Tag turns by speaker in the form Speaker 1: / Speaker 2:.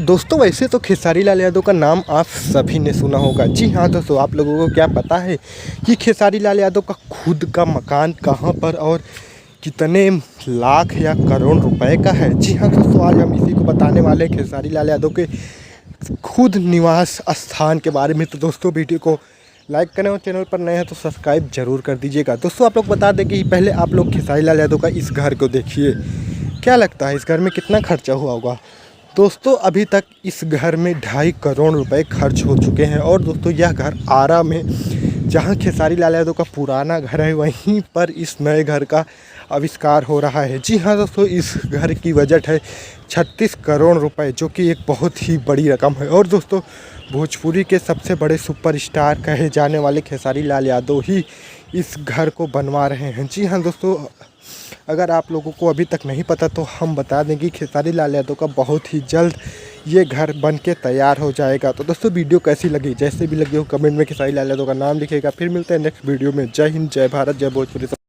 Speaker 1: दोस्तों वैसे तो खेसारी लाल यादव का नाम आप सभी ने सुना होगा। जी हाँ दोस्तों, आप लोगों को क्या पता है कि खेसारी लाल यादव का खुद का मकान कहाँ पर और कितने लाख या करोड़ रुपए का है। जी हाँ दोस्तों, आज हम इसी को बताने वाले हैं, खेसारी लाल यादव के खुद निवास स्थान के बारे में। तो दोस्तों वीडियो को लाइक करें और चैनल पर नए हैं तो सब्सक्राइब जरूर कर दीजिएगा। दोस्तों आप लोग बता दें कि पहले आप लोग खेसारी लाल यादव का इस घर को देखिए। क्या लगता है इस घर में कितना खर्चा हुआ होगा? दोस्तों अभी तक इस घर में 2.5 करोड़ रुपए खर्च हो चुके हैं। और दोस्तों यह घर आरा में, जहां खेसारी लाल यादव का पुराना घर है, वहीं पर इस नए घर का आविष्कार हो रहा है। जी हाँ दोस्तों, इस घर की बजट है 36 करोड़ रुपए, जो कि एक बहुत ही बड़ी रकम है। और दोस्तों भोजपुरी के सबसे बड़े सुपरस्टार कहे जाने वाले खेसारी लाल यादव ही इस घर को बनवा रहे हैं। जी हाँ दोस्तों, अगर आप लोगों को अभी तक नहीं पता तो हम बता दें कि खेसारी लाल यादव का बहुत ही जल्द ये घर बन के तैयार हो जाएगा। तो दोस्तों वीडियो कैसी लगी, जैसे भी लगी हो कमेंट में खेसारी लाल यादव का नाम लिखेगा। फिर मिलते हैं नेक्स्ट वीडियो में। जय हिंद, जय भारत, जय भोजपुरी।